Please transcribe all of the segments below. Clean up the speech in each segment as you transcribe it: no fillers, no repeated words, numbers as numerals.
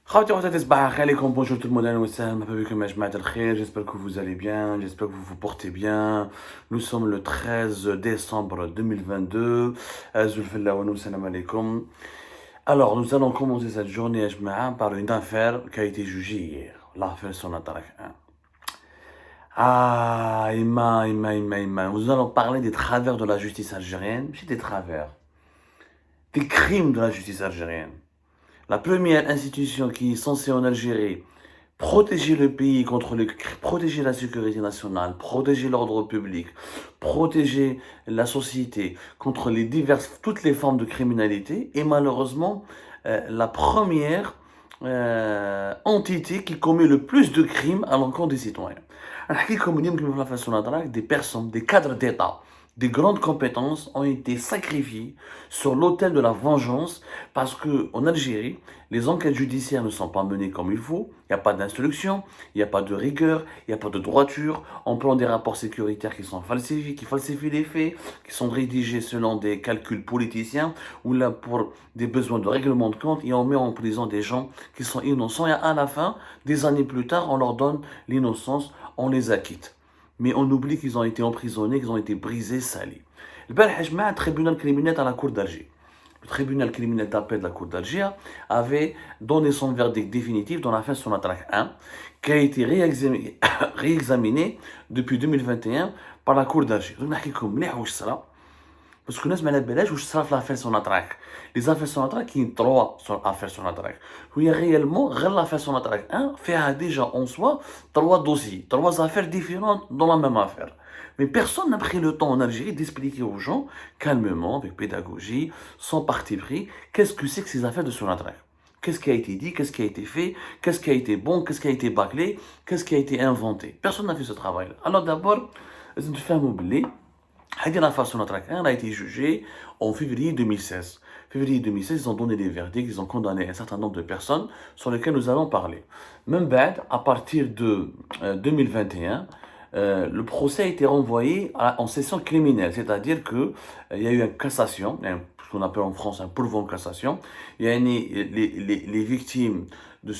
Khawti khawati صباح عليكم, bonjour tout le monde, أهلا وسهلا, مرحبا بكم يا جماعة الخير, j'espère que vous allez bien, j'espère que vous vous portez bien. Nous sommes le 13 décembre 2022. Zulfillah wa nous, salam alaikum. Alors, nous allons commencer cette journée à Jma'a par une affaire qui a été jugée hier, l'affaire Sonatrach 1. Ah, Ima. Nous allons parler des travers de la justice algérienne, c'est des travers, des crimes de la justice algérienne. La première institution qui est censée en Algérie protéger le pays contre protéger la sécurité nationale, protéger l'ordre public, protéger la société contre toutes les formes de criminalité, et malheureusement la première entité qui commet le plus de crimes à l'encontre des citoyens. Des personnes, des cadres d'État, des grandes compétences ont été sacrifiées sur l'autel de la vengeance parce qu'en Algérie, les enquêtes judiciaires ne sont pas menées comme il faut, il n'y a pas d'instruction, il n'y a pas de rigueur, il n'y a pas de droiture, on prend des rapports sécuritaires qui sont falsifiés, qui falsifient les faits, qui sont rédigés selon des calculs politiciens ou là pour des besoins de règlement de compte et on met en prison des gens qui sont innocents et à la fin, des années plus tard, on leur donne l'innocence, on les acquitte. Mais on oublie qu'ils ont été emprisonnés, qu'ils ont été brisés, salis. البارح جماعة tribunal criminel à la cour d'Alger. Le tribunal criminel d'appel de la cour d'Alger avait donné son verdict définitif dans l'affaire Sonatrach 1, qui a été réexaminé depuis 2021 par la cour d'Alger. Donc, نحكي لكم مليح واش صرا باسكو الناس ما على بالهاش واش صرا في لافير سوناتراك. لي زافير سوناتراك كاين 3 افير سوناتراك. وهي réellement غير لافير سوناتراك 1 فيها déjà en soi 3 dossiers, 3 affaires différentes dans la même affaire. Mais personne n'a pris le temps en Algérie d'expliquer aux gens, calmement, avec pédagogie, sans parti pris, qu'est-ce que c'est que ces affaires de Sonatrach. Qu'est-ce qui a été dit, qu'est-ce qui a été fait, qu'est-ce qui a été bon, qu'est-ce qui a été bâclé, qu'est-ce qui a été inventé. Personne n'a fait ce travail-là. Alors d'abord, لازم تفهموا باللي هذه l'affaire Sonatrach 1 a été jugée en février 2016. Février 2016, ils ont donné des verdicts, ils ont condamné un certain nombre de personnes sur lesquelles nous allons parler. Même bad, à partir de 2021, le procès a été renvoyé en session criminelle, c'est-à-dire qu'il y a eu une cassation, ce qu'on appelle en France un pourvoi en cassation. Il y a les victimes de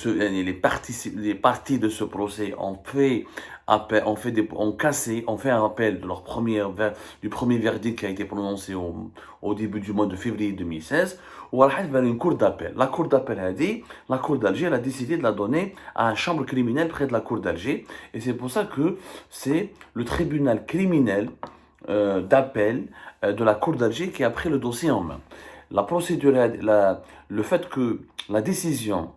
les parties de ce procès ont fait appel, ont fait un rappel de du premier verdict qui a été prononcé au début du mois de février 2016, ou vers une cour d'appel. La cour d'appel a dit, la cour d'Alger a décidé de la donner à une chambre criminelle près de la cour d'Alger, et c'est pour ça que c'est le tribunal criminel d'appel de la cour d'Alger qui a pris le dossier en main. La procédure, le fait que la décision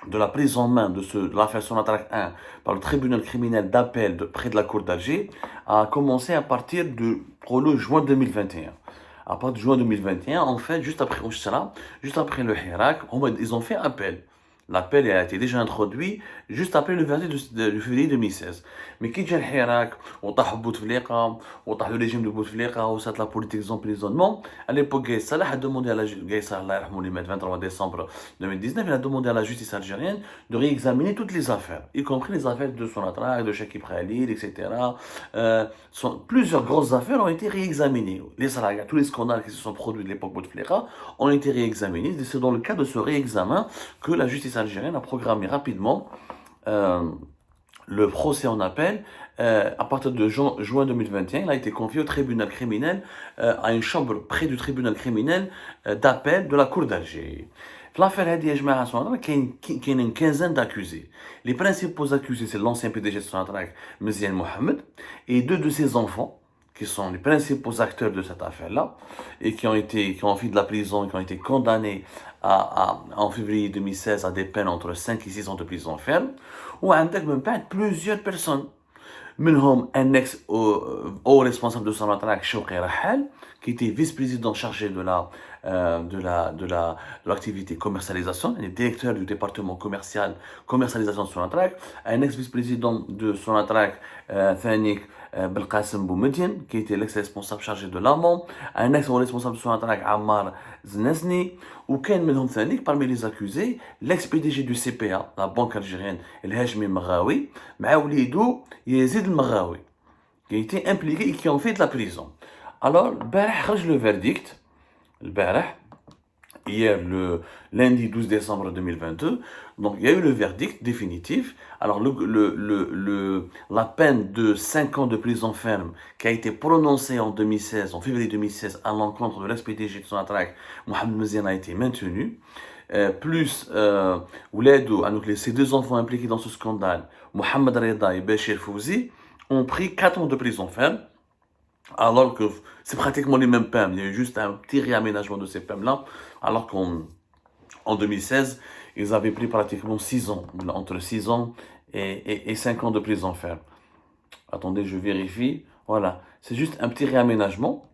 de la prise en main de l'affaire Sonatrach 1 par le tribunal criminel d'appel près de la cour d'Alger a commencé à partir de le juin 2021. À partir de juin 2021, en fait, juste après le Hirak, ils ont fait appel. L'appel a été déjà introduit juste après le verdict de février 2016. Mais qui جا الحراك وطاح بوتفليقه وطاح le régime de Bouteflika وصارت la politique d'emprisonnement, à l'époque Gaï Salah a demandé à la Gaï Salah le 23 décembre 2019, il a demandé à la justice algérienne de réexaminer toutes les affaires, y compris les affaires de Sonatrach, de Chekib Khalil, etc. Plusieurs grosses affaires ont été réexaminées. Les Salah, tous les scandales qui se sont produits de l'époque Bouteflika ont été réexaminés. C'est dans le cadre de ce réexamen que la justice algérienne a programmé rapidement le procès en appel. À partir de juin 2021, il a été confié au tribunal criminel, à une chambre près du tribunal criminel d'appel de la cour d'Alger. L'affaire a dit qu'il y a une quinzaine d'accusés. Les principaux accusés, c'est l'ancien PDG de Sonatrach, Mziane Mohamed, et 2 de ses enfants, qui sont les principaux acteurs de cette affaire-là, et qui ont fait de la prison, qui ont été condamnés en février 2016 à des peines entre 5 et 6 ans de prison ferme, ou à même pas plusieurs personnes. منهم un ex-haut responsable de Sonatrach, Chouki Rahal, qui était vice-président chargé de l'activité commercialisation, il est directeur du département commercialisation de Sonatrach, un ex-vice-président de Sonatrach, Thanik Belkacem Boumediene, qui était l'ex-responsable chargé de l'amont, un ex-responsable de Sonatrach, Ammar Znazni, ou كان منهم ثاني parmi les accusés l'ex-PDG du CPA, la banque algérienne, El Hajmi Maghawi, مع وليدو Yazid El Maghawi, qui a été impliqué et qui ont fait de la prison. Alors, البارح خرج le verdict, البارح, hier, le lundi 12 décembre 2022. Donc, il y a eu le verdict définitif. Alors, la peine de 5 ans de prison ferme qui a été prononcée en 2016, en février 2016, à l'encontre de l'ex-PDG de Sonatrach, Mohamed Mezine, a été maintenue. Plus Ouledou, ces deux enfants impliqués dans ce scandale, Mohamed Reda et Bachir Fouzi, ont pris 4 ans de prison ferme, alors que c'est pratiquement les mêmes peines. Il y a eu juste un petit réaménagement de ces peines-là, alors qu'en 2016, ils avaient pris pratiquement 6 ans, entre 6 ans et 5 ans de prison ferme. Attendez, je vérifie. Voilà, c'est juste un petit réaménagement.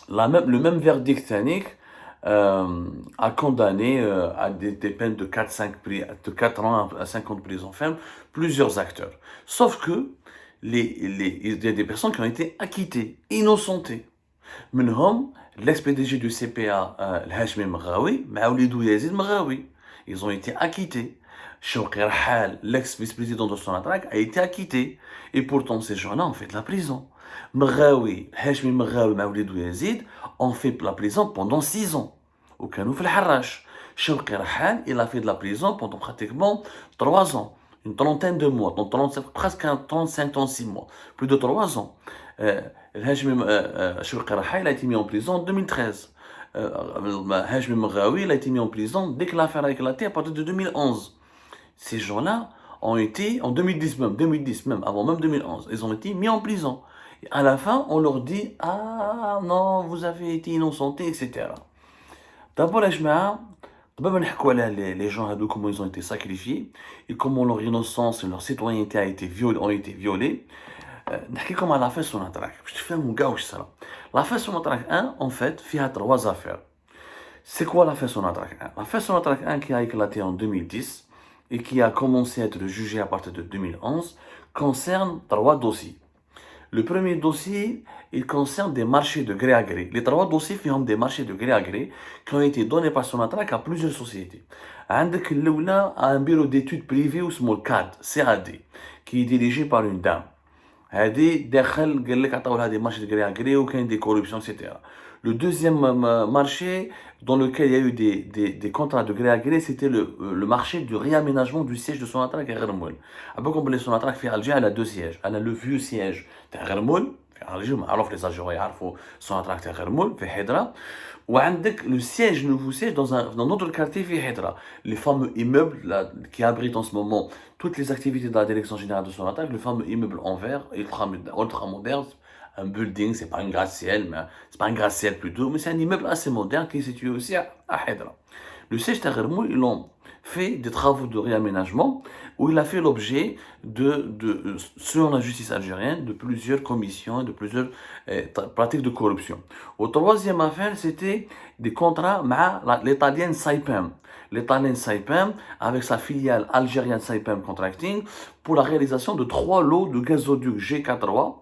Le même verdict technique a condamné à des peines de 4 ans à 5 ans de prison ferme plusieurs acteurs. Sauf que il y a des personnes qui ont été acquittées, innocentées. Menhom, l'ex-PDG du CPA, Hashmi Mghawi, Maoulidou Yazid Mghawi. Ils ont été acquittés. Chouki Rahal, l'ex-vice-président de Sonatrach, a été acquitté. Et pourtant, ces gens-là ont fait de la prison. Mghawi, Hashmi Mghawi, Maoulidou Yazid ont fait de la prison pendant 6 ans. Au Kanouf el-Harrach. Chouki Rahal, il a fait de la prison pendant pratiquement 3 ans. Une trentaine de mois, donc presque 35-36 mois. Plus de 3 ans. Chouki Rahal a été mis en prison en 2013. Hashmi Mghawi, il a été mis en prison dès que l'affaire a éclaté à partir de 2011. Ces gens-là ont été, en 2010 même, avant même 2011, ils ont été mis en prison. Et à la fin, on leur dit « Ah non, vous avez été innocentés, etc. » D'abord, les gens, comment ils ont été sacrifiés et comment leur innocence et leur citoyenneté ont été violées. Comme à l'affaire Sonatrach. Je te fais mon gars ou ça. L'affaire Sonatrach 1, en fait, il y a 3 affaires. C'est quoi l'affaire Sonatrach 1? L'affaire Sonatrach 1 qui a éclaté en 2010 et qui a commencé à être jugée à partir de 2011 concerne 3 dossiers. Le premier dossier, il concerne des marchés de gré à gré. Les 3 dossiers font des marchés de gré à gré qui ont été donnés par Sonatrach à plusieurs sociétés. عندك الأولى un bureau d'études privé اسمه CAD, qui est dirigé par une dame. هذه داخل قال لك عطاو لها des marchés de gré à gré وكاين des corruptions, etc. Le deuxième marché dans lequel il y a eu des contrats de gré à gré, c'était le marché du réaménagement du siège de Sonatrach à Ghermoul. Après, comme Sonatrach fait Alger, elle a 2 sièges. Elle a le vieux siège de Ghermoul, alors les Algériens يعرفوا Sonatrach à Ghermoul, في حيدرا. وعندك le nouveau siège dans un autre quartier في حيدرا. Les fameux immeubles là, qui abritent en ce moment toutes les activités de la direction générale de Sonatrach, le fameux immeuble en verre, ultra moderne. Un building, c'est pas un gratte-ciel, mais c'est pas un gratte-ciel plutôt, mais c'est un immeuble assez moderne qui est situé aussi à Hedra. Le siège de Ghermoul, ils ont fait des travaux de réaménagement où il a fait l'objet selon la justice algérienne, de plusieurs commissions et de plusieurs pratiques de corruption. Au troisième affaire, c'était des contrats avec l'italienne Saipem. L'italienne Saipem, avec sa filiale algérienne Saipem Contracting, pour la réalisation de 3 lots de gazoduc G4A,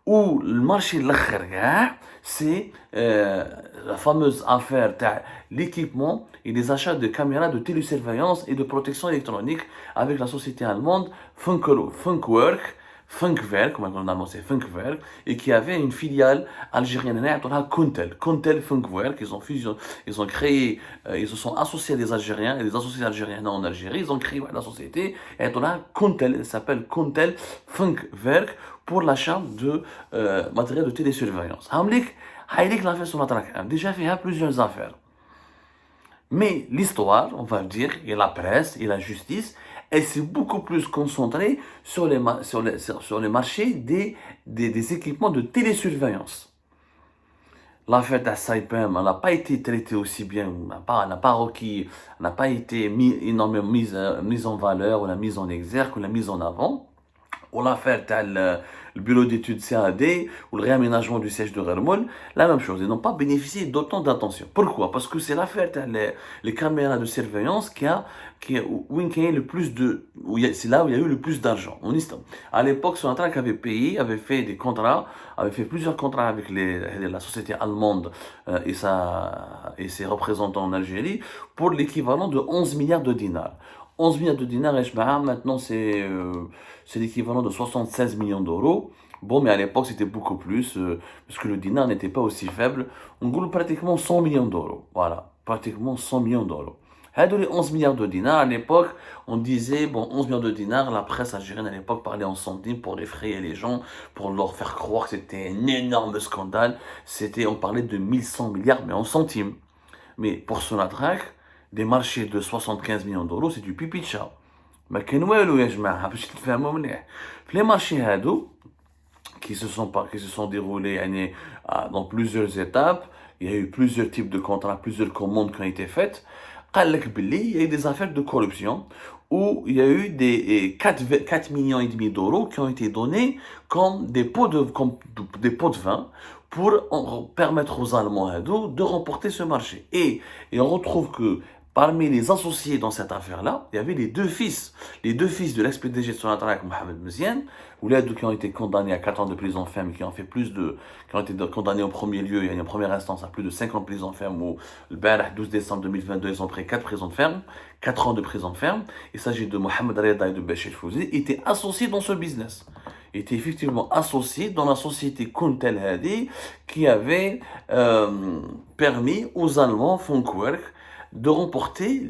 où le marché de l'Akharga, c'est la fameuse affaire de l'équipement et des achats de caméras de télésurveillance et de protection électronique avec la société allemande Funkwerk, comme on a annoncé Funkwerk, et qui avait une filiale algérienne, Kuntel Funkwerk. Ils ont créé, ils se sont associés à des Algériens et des associés algériens en Algérie. Ils ont créé la société, et Kuntel, elle s'appelle Kuntel Funkwerk, pour l'achat de matériel de télésurveillance. L'affaire Sonatrach 1, déjà il y a plusieurs affaires. Mais l'histoire, on va dire, et la presse et la justice, elle s'est beaucoup plus concentrée sur les marchés des équipements de télésurveillance. L'affaire de Saipem n'a pas été traitée aussi bien, n'a pas été énormément mise en valeur, ou la mise en exergue, ou la mise en avant. Ou l'affaire le bureau d'études CAD ou le réaménagement du siège de Ghermoul, la même chose. Ils n'ont pas bénéficié d'autant d'attention. Pourquoi? Parce que c'est l'affaire les caméras de surveillance c'est là où il y a eu le plus d'argent. À l'époque, Sonatrach avait fait des contrats, avait fait plusieurs contrats avec la société allemande et ses représentants en Algérie pour l'équivalent de 11 milliards de dinars. 11 milliards de dinars, maintenant c'est l'équivalent de 76 millions d'euros. Bon, mais à l'époque c'était beaucoup plus, parce que le dinar n'était pas aussi faible. On gagne pratiquement 100 millions d'euros. Voilà. pratiquement 100 millions d'euros. Les 11 milliards de dinars, à l'époque, on disait, bon, 11 millions de dinars, la presse algérienne à l'époque parlait en centimes pour effrayer les gens, pour leur faire croire que c'était un énorme scandale. On parlait de 1100 milliards, mais en centimes. Mais pour Sonatrach, des marchés de 75 millions d'euros, c'est du pipi de chat. Mais qu'est-ce que les marchés qui se sont déroulés dans plusieurs étapes, il y a eu plusieurs types de contrats, plusieurs commandes qui ont été faites. Il y a eu des affaires de corruption où il y a eu des 4 millions et demi d'euros qui ont été donnés comme des pots de vin pour permettre aux Allemands de remporter ce marché. Et on retrouve que parmi les associés dans cette affaire-là, il y avait les deux fils de l'ex-PDG de Sonatrach, Mohamed Mziane, qui ont été condamnés à 4 ans de prison ferme, qui ont été condamnés au premier lieu, il y a une première instance à plus de 5 ans de prison ferme, où le 12 décembre 2022, ils ont pris 4 ans de prison ferme. Il s'agit de Mohamed Reda et de Béchir Fouzi, étaient associés dans ce business. Était effectivement associé dans la société Kuntel Hadi qui avait permis aux Allemands Funkwerk de remporter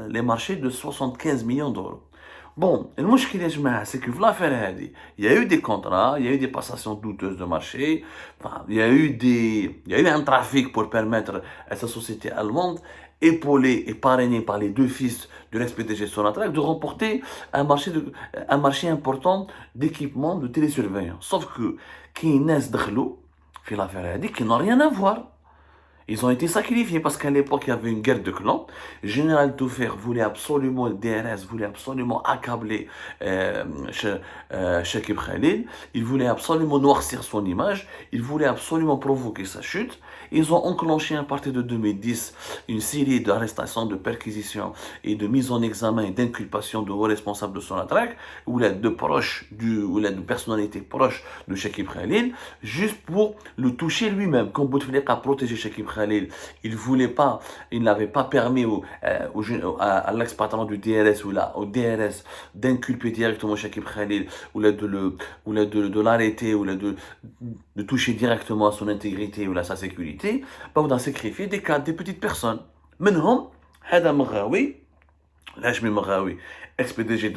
les marchés de 75 millions d'euros. Bon, le problème, c'est que l'affaire Hadi, il y a eu des contrats, il y a eu des passations douteuses de marché, il y a eu un trafic pour permettre à cette société allemande, épaulée et parrainée par les deux fils de l'ex-PDG Sonatrach, de remporter un marché important d'équipement de télésurveillance. Sauf que, qui naissent d'Khlou, fait l'affaire Hadi, qui n'ont rien à voir. Ils ont été sacrifiés parce qu'à l'époque, il y avait une guerre de clans. Général Toufer voulait absolument, le DRS voulait absolument accabler Chekib Khalil. Il voulait absolument noircir son image. Il voulait absolument provoquer sa chute. Ils ont enclenché à partir de 2010 une série d'arrestations, de perquisitions et de mise en examen et d'inculpation de hauts responsables de Sonatrach, ou de personnalités proches de Chekib Khalil, juste pour le toucher lui-même. Comme Bouteflika a protégé Chekib Khalil, il n'avait pas permis à l'ex-patron du DRS ou au DRS d'inculper directement Chekib Khalil, ou de l'arrêter, ou de toucher directement à son intégrité ou à sa sécurité. On a sacrifié des petites personnes. Menhom, Hada Mghawi, Lajmi Mghawi, ex-PDG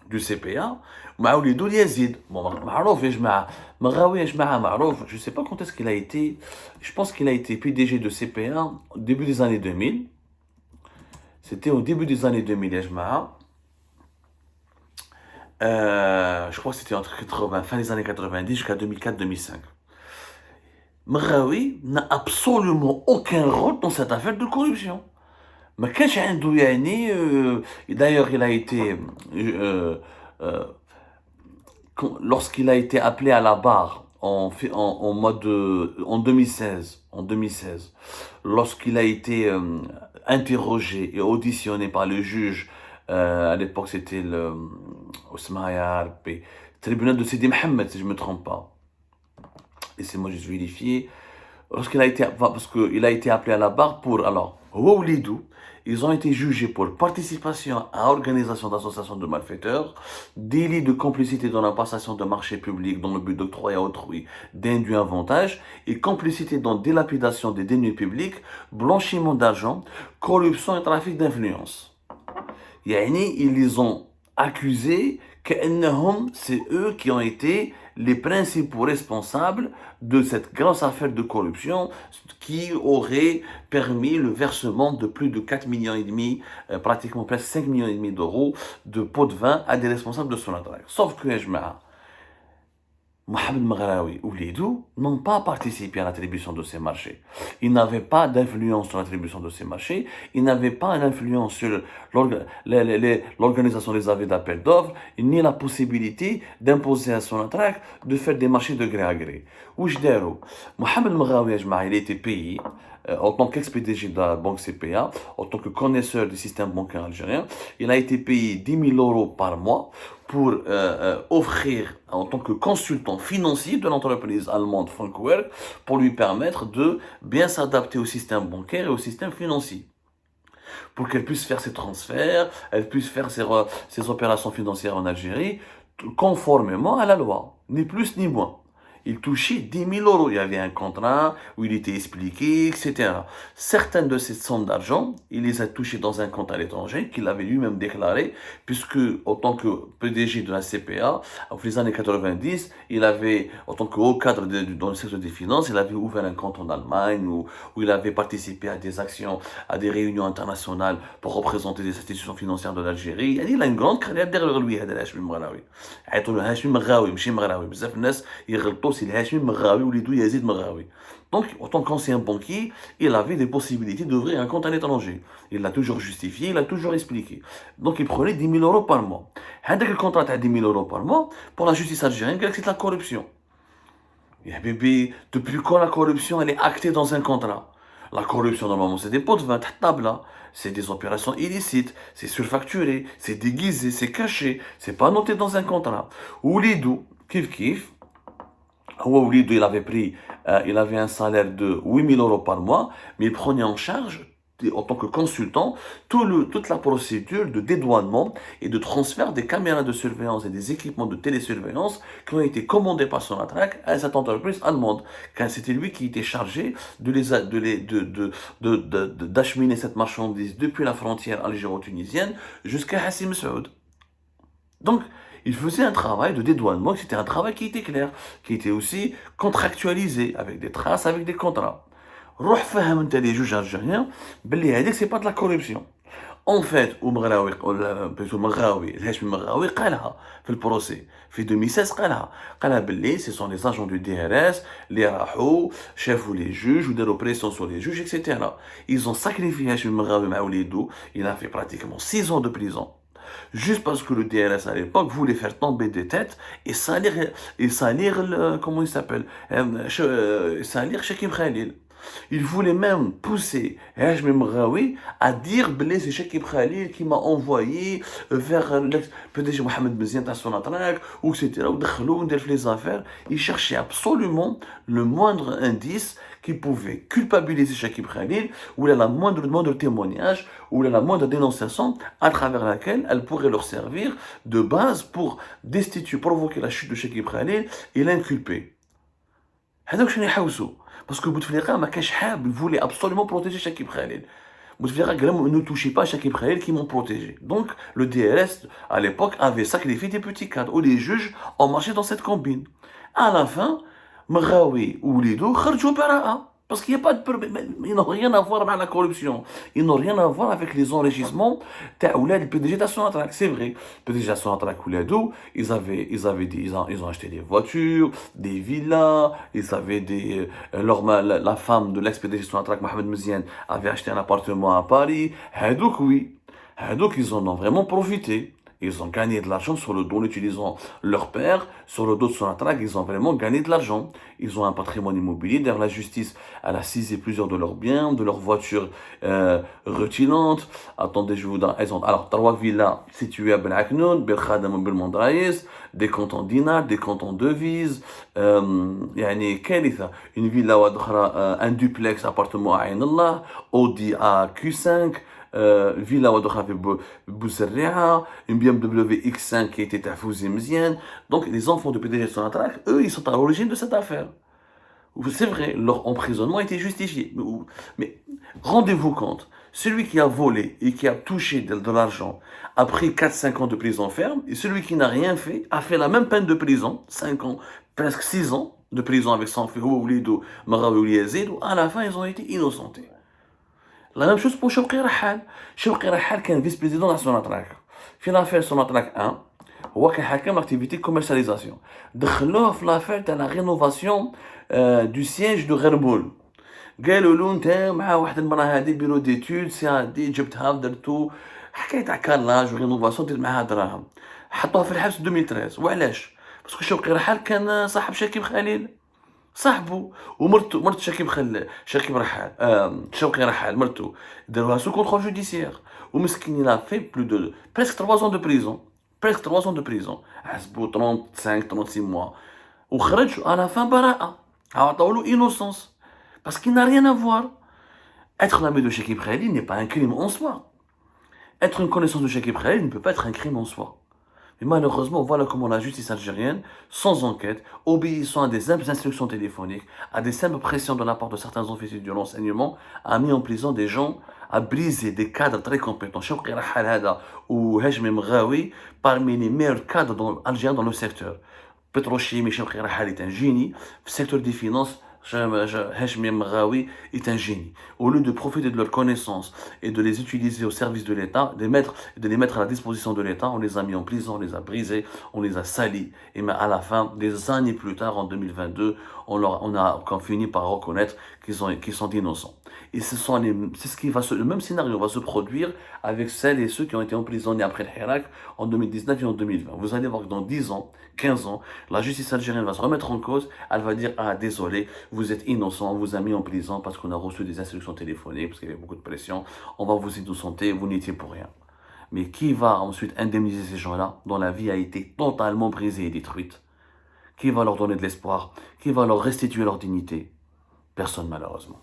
du CPA, مع وليدو Yazid. Bon, معروف يا جماعة. مغاوي يا جماعة معروف. Je ne sais pas quand est-ce qu'il a été. Je pense qu'il a été PDG de CPA au début des années 2000. C'était au début des années 2000 يا جماعة. Je crois que c'était entre fin des années 90 jusqu'à 2004-2005. Mghawi n'a absolument aucun rôle dans cette affaire de corruption. ما كانش عنده d'ailleurs il a été lorsqu'il a été appelé à la barre en 2016, lorsqu'il a été interrogé et auditionné par le juge, à l'époque c'était le tribunal de Sidi Mohamed, si je ne me trompe pas. Laissez-moi juste vérifier. Parce qu'il a été appelé à la barre pour, alors, Wawlidou, ils ont été jugés pour participation à organisation d'associations de malfaiteurs, délit de complicité dans la passation de marchés publics dans le but d'octroyer à autrui d'indus avantages et complicité dans dilapidation des deniers publics, blanchiment d'argent, corruption et trafic d'influence. Ils les ont accusés que c'est eux qui ont été les principaux responsables de cette grosse affaire de corruption qui aurait permis le versement de plus de 4 millions et demi, pratiquement presque 5 millions et demi d'euros de pots de vin à des responsables de Sonatrach. Sauf que, Mohamed Mghawi ou Lidou n'ont pas participé à l'attribution de ces marchés. Ils n'avaient pas d'influence sur l'attribution de ces marchés. Ils n'avaient pas d'influence sur l'organisation des avis d'appel d'offres, ni la possibilité d'imposer à Sonatrach de faire des marchés de gré à gré. Mohamed Mghawi, il a été payé en tant qu'ex-PDG de la banque CPA, en tant que connaisseur du système bancaire algérien. Il a été payé 10 000 euros par mois pour offrir en tant que consultant financier de l'entreprise allemande Funkwerk pour lui permettre de bien s'adapter au système bancaire et au système financier. Pour qu'elle puisse faire ses transferts, elle puisse faire ses opérations financières en Algérie conformément à la loi, ni plus ni moins. il touchait 10 000 euros. Il y avait un contrat où il était expliqué, etc. Certaines de ces sommes d'argent, il les a touchées dans un compte à l'étranger qu'il avait lui-même déclaré, puisque, en tant que PDG de la CPA, dans les années 90, il avait, en tant que haut cadre dans le secteur des finances, il avait ouvert un compte en Allemagne où il avait participé à des actions, à des réunions internationales pour représenter des institutions financières de l'Algérie. Il a une grande carrière derrière lui, هذا الهاشمي المغراوي. عيطوا له هاشمي مغراوي ماشي مغراوي. بزاف الناس يغلطوا سي الهاشمي مغراوي وليدو يزيد مغراوي. Donc, en tant qu'ancien banquier, il avait des possibilités d'ouvrir un compte à l'étranger. Il l'a toujours justifié, il l'a toujours expliqué. Donc, il prenait 10 000 euros par mois. Avec le contrat à 10 000 euros par mois, pour la justice algérienne, c'est de la corruption. Et bébé, depuis quand la corruption, elle est actée dans un contrat? La corruption, normalement, c'est des pots de vin, table, c'est des opérations illicites, c'est surfacturé, c'est déguisé, c'est caché, c'est pas noté dans un contrat. Oulidou, kif, Oulidou, il avait un salaire de 8 000 euros par mois, mais il prenait en charge, en tant que consultant, toute la procédure de dédouanement et de transfert des caméras de surveillance et des équipements de télésurveillance qui ont été commandés par Sonatrach à cette entreprise allemande. Car c'était lui qui était chargé d'acheminer cette marchandise depuis la frontière algéro-tunisienne jusqu'à Hassim Saoud. Donc, il faisait un travail de dédouanement, c'était un travail qui était clair, qui était aussi contractualisé, avec des traces, avec des contrats. روح فهم انت les juges algériens باللي هذيك سي با de la corruption. En fait, الهاشمي المغراوي قالها في البروسي في 2016 قالها باللي ce sont les agents du DRS اللي راحوا شافوا les juges وداروا pression sur les juges, etc. Ils ont sacrifié هاشمي المغراوي مع وليدو, il a fait pratiquement 6 ans de prison. Juste parce que le DRS à l'époque voulait faire tomber des têtes et salir comment il s'appelle, salir Chekib Khalil. Il voulait même pousser Hachmi Mraoui à dire que c'est Chekib Khalil qui m'a envoyé vers le PDG Mohamed Mezien à Sonatrach, etc. Les affaires. Il cherchait absolument le moindre indice qui pouvait culpabiliser Chekib Khalil, ou la moindre témoignage, ou la moindre dénonciation à travers laquelle elle pourrait leur servir de base pour provoquer la chute de Chekib Khalil et l'inculper. Parce que Bouteflika il voulait absolument protéger Chekib Khalil. Bouteflika ne touchez pas Chekib Khalil qui m'ont protégé. Donc le DRS à l'époque avait sacrifié des petits cadres où les juges ont marché dans cette combine. À la fin, Mraoui ou Lido kharjou bara'a. Parce qu'il n'y a pas de... Ils n'ont rien à voir avec la corruption. Ils n'ont rien à voir avec les enrichissements du PDG de Sonatrach. C'est vrai. Le PDG de Sonatrach, ils ont acheté des voitures, des villas, ils avaient la femme de l'ex-PDG de Sonatrach, Mohamed Mezien, avait acheté un appartement à Paris. Hadouk, oui. Hadouk, ils en ont vraiment profité. Ils ont gagné de l'argent sur le dos en utilisant leur père, sur le dos de Sonatrach, ils ont vraiment gagné de l'argent. Ils ont un patrimoine immobilier, d'ailleurs la justice, elle a saisi plusieurs de leurs biens, de leurs voitures rutilantes. Attendez, je vous donne, alors, 3 villas situées à Ben Aknoun, Ben Khadam et Ben Mondraïs, des comptes en dinars, des comptes en devises, une villa un duplex appartement à Ain Allah, Audi à Q5, villa wadouha في Bouzerria, une BMW X5 qui était à Fouzi Mzien. Donc les enfants de PDG de Sonatrach, eux, ils sont à l'origine de cette affaire. C'est vrai, leur emprisonnement était justifié. Mais rendez-vous compte, celui qui a volé et qui a touché de l'argent a pris 4-5 ans de prison ferme, et celui qui n'a rien fait a fait la même peine de prison, 5 ans, presque 6 ans de prison avec son fils Oulido, Marawi ou Yazid, où à la fin ils ont été innocentés. La même chose pour Chouki Rahal. Chouki Rahal كان vice président de Sonatrach. في l'affaire Sonatrach 1, هو كان حاكم l'activité commercialisation. دخلوه في l'affaire تاع la rénovation du siège de Ghermoul. قالوا له انت مع واحد المراه هذه بيرو ديتود سي هادي جبتها ودرتو حكايه تاع كارلاج ورينوفاسيون دير معاها دراهم. حطوها في الحبس 2013. وعلاش؟ باسكو شوقي رحال كان صاحب شكيب خليل. صاحبه ومرت شكيب رحال شوقي رحال مرته داروها سو كونترول جوديسيير ومسكين لا في بلو دو presque 3 ans de prison presque 3 ans de prison حسبوا 35-36 mois وخرج à la fin براءة عطاولو innocence parce qu'il n'a rien à voir. Être l'ami de Chekib Khalil n'est pas un crime en soi. Être une connaissance de Chekib Khalil ne peut pas être un crime en soi. Et malheureusement, voilà comment la justice algérienne, sans enquête, obéissant à des simples instructions téléphoniques, à des simples pressions de la part de certains officiers de l'enseignement, a mis en prison des gens, a brisé des cadres très compétents. Chouki Rahal Hada ou Hajmi Mghawi, parmi les meilleurs cadres algériens dans le secteur. Petrochimie, Chouki Rahal est un génie. Secteur des finances, Hashmi Mghawi est un génie. Au lieu de profiter de leurs connaissances et de les utiliser au service de l'État, de les mettre à la disposition de l'État, on les a mis en prison, on les a brisés, on les a salis. Et mais à la fin, des années plus tard, en 2022, on a fini par reconnaître qu'ils sont innocents. Et c'est ce qui va le même scénario va se produire avec celles et ceux qui ont été emprisonnés après le Hirak en 2019 et en 2020. Vous allez voir que dans 10 ans, 15 ans, la justice algérienne va se remettre en cause, elle va dire, ah désolé, vous êtes innocent, on vous a mis en prison parce qu'on a reçu des instructions téléphoniques, parce qu'il y avait beaucoup de pression, on va vous innocenter, vous n'étiez pour rien. Mais qui va ensuite indemniser ces gens-là dont la vie a été totalement brisée et détruite? Qui va leur donner de l'espoir? Qui va leur restituer leur dignité? Personne malheureusement.